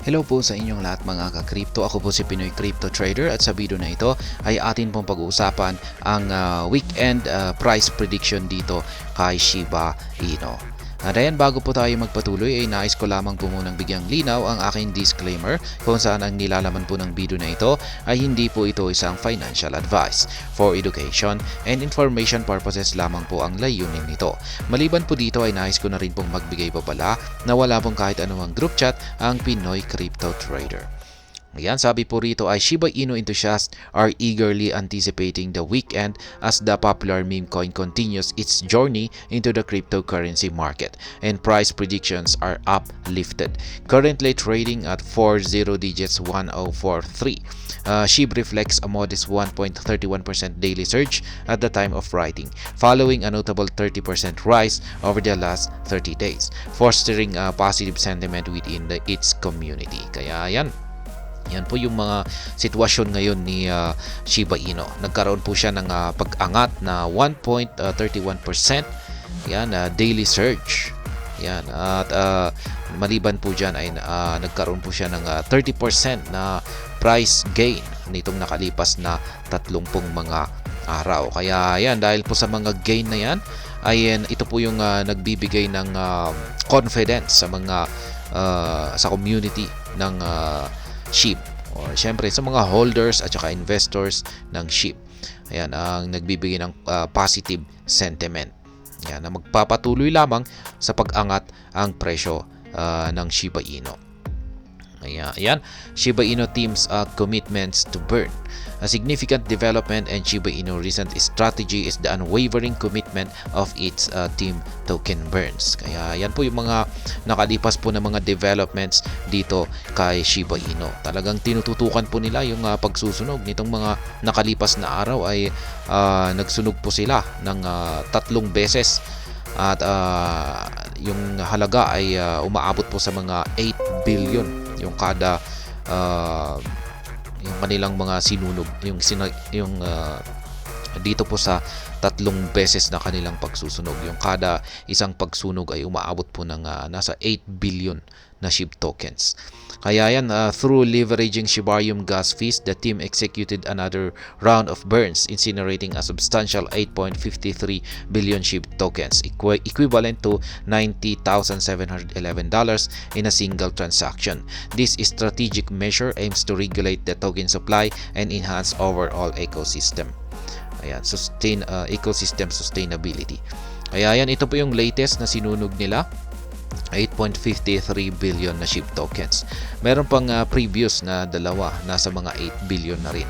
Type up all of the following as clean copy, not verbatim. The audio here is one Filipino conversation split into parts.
Hello po sa inyong lahat mga ka-crypto. Ako po si Pinoy Crypto Trader at sa video na ito ay atin pong pag-uusapan ang weekend price prediction dito kay Shiba Inu. At ayan, bago po tayo magpatuloy ay nais ko lamang po munang bigyang linaw ang aking disclaimer kung saan ang nilalaman po ng video na ito ay hindi po ito isang financial advice. For education and information purposes lamang po ang layunin nito. Maliban po dito ay nais ko na rin pong magbigay babala na wala pong kahit anumang group chat ang Pinoy Crypto Trader. Ayan, sabi po rito ay Shiba Inu enthusiasts are eagerly anticipating the weekend as the popular meme coin continues its journey into the cryptocurrency market and price predictions are uplifted. Currently trading at 40 digits 1043. SHIB reflects a modest 1.31% daily surge at the time of writing, following a notable 30% rise over the last 30 days, fostering a positive sentiment within its community. Kaya yan po yung mga sitwasyon ngayon ni Shiba Inu. Nagkaroon po siya ng pag-angat na 1.31%. Yan, daily surge. Yan, at maliban po dyan ay nagkaroon po siya ng 30% na price gain nitong nakalipas na 30 mga araw. Kaya yan, dahil po sa mga gain na yan, ay ito po yung nagbibigay ng confidence sa mga sa community ng SHIB or syempre sa mga holders at saka investors ng SHIB. Ayan ang nagbibigay ng positive sentiment. Ayan, na magpapatuloy lamang sa pag-angat ang presyo ng Shiba Inu. Ayan, Shiba Inu team's commitments to burn. A significant development and Shiba Inu recent strategy is the unwavering commitment of its team token burns. Kaya yan po yung mga nakalipas po na mga developments dito kay Shiba Inu. Talagang tinututukan po nila yung pagsusunog nitong mga nakalipas na araw ay nagsunog po sila ng 3 beses at yung halaga ay umaabot po sa mga 8 billion yung kada yung kanilang mga sinunog yung dito po sa 3 beses na kanilang pagsusunog. Yung kada isang pagsunog ay umaabot po ng nasa 8 billion na SHIB tokens. Kaya yan, through leveraging Shibarium gas fees, the team executed another round of burns, incinerating a substantial 8.53 billion SHIB tokens, equivalent to $90,711 in a single transaction. This strategic measure aims to regulate the token supply and enhance overall ecosystem. Ayan, ecosystem sustainability. Kaya yan, ito po yung latest na sinunog nila. 8.53 billion na SHIB tokens. Meron pang previous na dalawa, nasa mga 8 billion na rin.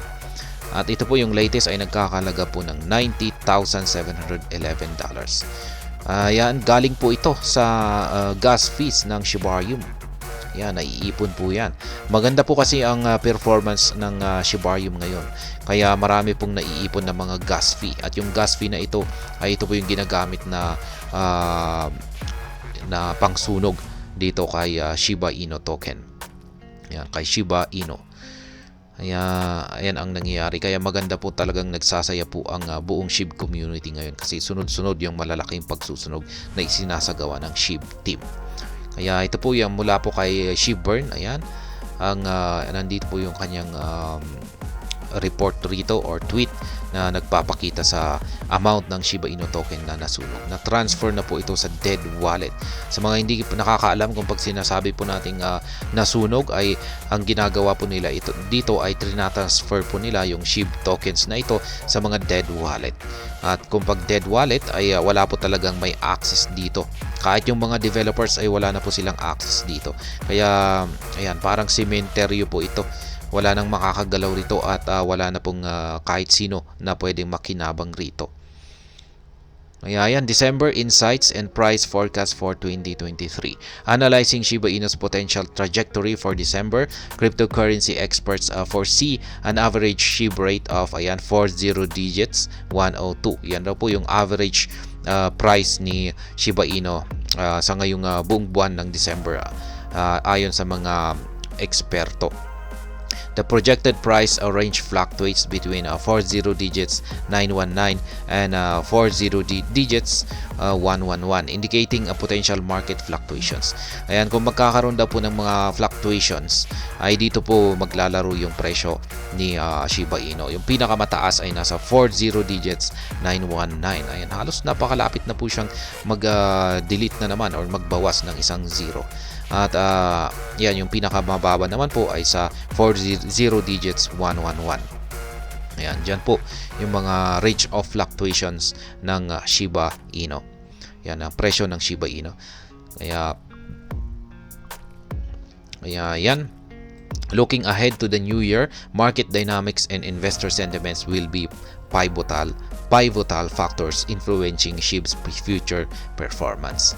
At ito po yung latest ay nagkakalaga po ng $90,711. Yan, galing po ito sa gas fees ng Shibarium. Yan, naiipon po yan. Maganda po kasi ang performance ng Shibarium ngayon. Kaya marami pong naiipon na mga gas fee. At yung gas fee na ito ay ito po yung ginagamit na pangsunog dito kay Shiba Inu token. Yan, kay Shiba Inu. Ayan ang nangyayari. Kaya maganda po talagang nagsasaya po ang buong SHIB community ngayon kasi sunod-sunod yung malalaking pagsusunog na isinasagawa ng SHIB team. Kaya ito po yung mula po kay SHIBBurn. Ayan, ang nandito po yung kanyang report rito or tweet na nagpapakita sa amount ng Shiba Inu token na nasunog. Na-transfer na po ito sa dead wallet. Sa mga hindi nakakaalam kung pag sinasabi po nating nasunog ay ang ginagawa po nila dito ay trinatransfer po nila yung SHIB tokens na ito sa mga dead wallet. At kung pag dead wallet ay wala po talagang may access dito. Kahit yung mga developers ay wala na po silang access dito. Kaya ayan, parang cementerio po ito. Wala nang makakagalaw rito at wala na pong kahit sino na pwedeng makinabang rito. Ayan, December Insights and Price Forecast for 2023. Analyzing Shiba Inu's potential trajectory for December, cryptocurrency experts foresee an average SHIB rate of 40 digits 102. Yan daw po yung average price ni Shiba Inu sa ngayong buong buwan ng December ayon sa mga eksperto. The projected price range fluctuates between 40 digits 919 and 40 digits 111, indicating a potential market fluctuations. Ayan, kung magkakaroon daw po ng mga fluctuations, ay dito po maglalaro yung presyo ni Shiba Inu. Yung pinakamataas ay nasa 40 digits 919. Ayan, halos napakalapit na po siyang mag-delete na naman or magbawas ng isang zero. At yan, yung pinakamababa naman po ay sa 40 digits 111. Ayan, dyan po yung mga range of fluctuations ng Shiba Inu. Yan ang presyo ng Shiba Inu. Kaya yan. Looking ahead to the new year, market dynamics and investor sentiments will be pivotal factors influencing SHIB's future performance.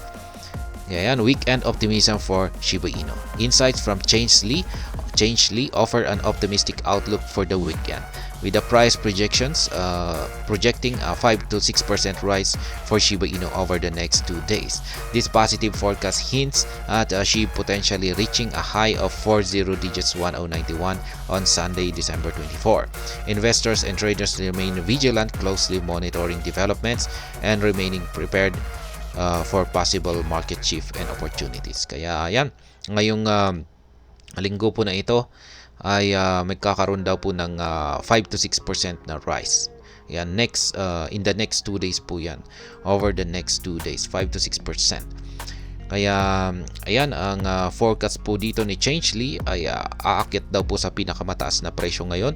Yan, weekend optimism for Shiba Inu. Insights from Changelly offer an optimistic outlook for the weekend, with the price projections projecting a 5 to 6% rise for Shiba Inu over the next 2 days. This positive forecast hints at SHIB potentially reaching a high of 40 digits 1091 on Sunday, December 24. Investors and traders remain vigilant, closely monitoring developments and remaining prepared for possible market shift and opportunities. Kaya yan, ngayong linggo po na ito ay magkakaroon daw po ng 5 to 6% na rise. Yan, in the next 2 days po yan. Over the next 2 days, 5 to 6%. Kaya ayan, ang forecast po dito ni Changelly ay aakyat daw po sa pinakamataas na presyo ngayon.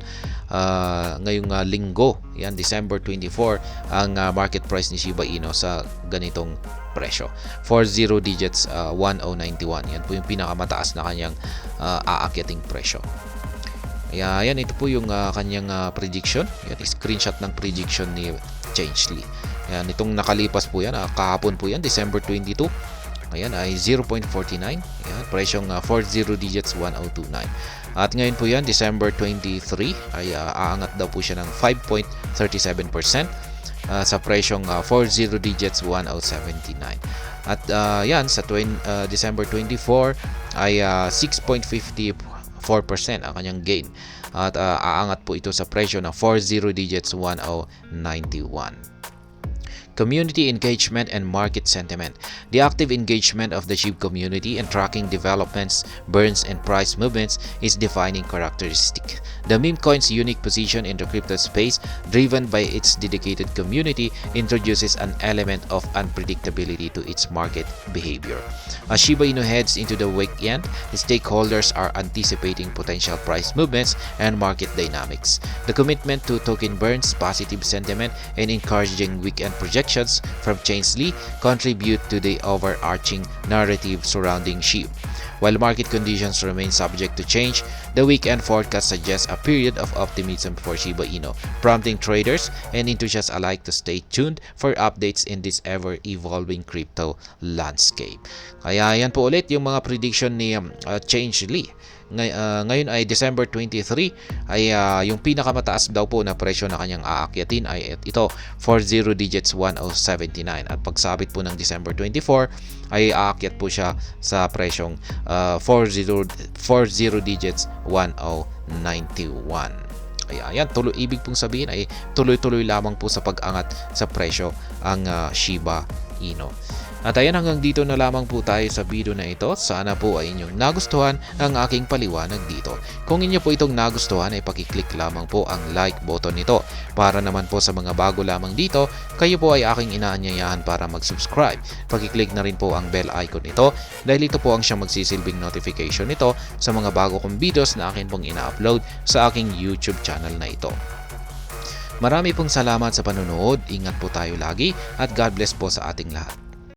Ngayong linggo, yan, December 24, ang market price ni Shiba Inu sa ganitong presyo. 40 digits 1091. Yan po yung pinakamataas na kanyang aakyating presyo. Kaya yan, ito po yung kanyang prediction. Yan, screenshot ng prediction ni Changelly. Yan, itong nakalipas po yan, kahapon po yan, December 22. Ayan ay 0.49. Ayan, presyong 40 digits 1029. At ngayon po yan, December 23, ay aangat daw po siya ng 5.37% sa presyong 40 digits 1079. At yan, sa December 24 ay 6.54% ang kanyang gain. At aangat po ito sa presyo ng 40 digits 1091. Community engagement and market sentiment. The active engagement of the SHIB community and tracking developments, burns, and price movements is defining characteristic. The meme coin's unique position in the crypto space, driven by its dedicated community, introduces an element of unpredictability to its market behavior. As Shiba Inu heads into the weekend, the stakeholders are anticipating potential price movements and market dynamics. The commitment to token burns, positive sentiment, and encouraging weekend projections from Changelly contribute to the overarching narrative surrounding SHIB. While market conditions remain subject to change, the weekend forecast suggests a period of optimism for Shiba Inu, prompting traders and enthusiasts alike to stay tuned for updates in this ever-evolving crypto landscape. Kaya yan po ulit yung mga prediction ni Changelly. Ngayon ay December 23 ay yung pinakamataas daw po na presyo na kanyang aakyatin ay ito, 40 digits 1079. At pagsabit po ng December 24 ay aakyat po siya sa presyong 40 digits 1091. Kaya yan, ibig pong sabihin ay tuloy-tuloy lamang po sa pag-angat sa presyo ang Shiba Inu. At ayan, hanggang dito na lamang po tayo sa video na ito. Sana po ay inyong nagustuhan ang aking paliwanag dito. Kung inyo po itong nagustuhan ay pakiclick lamang po ang like button nito. Para naman po sa mga bago lamang dito, kayo po ay aking inaanyayahan para mag-subscribe. Pakiclick na rin po ang bell icon nito dahil ito po ang siyang magsisilbing notification nito sa mga bago kong videos na akin pong ina-upload sa aking YouTube channel na ito. Marami pong salamat sa panonood. Ingat po tayo lagi at God bless po sa ating lahat.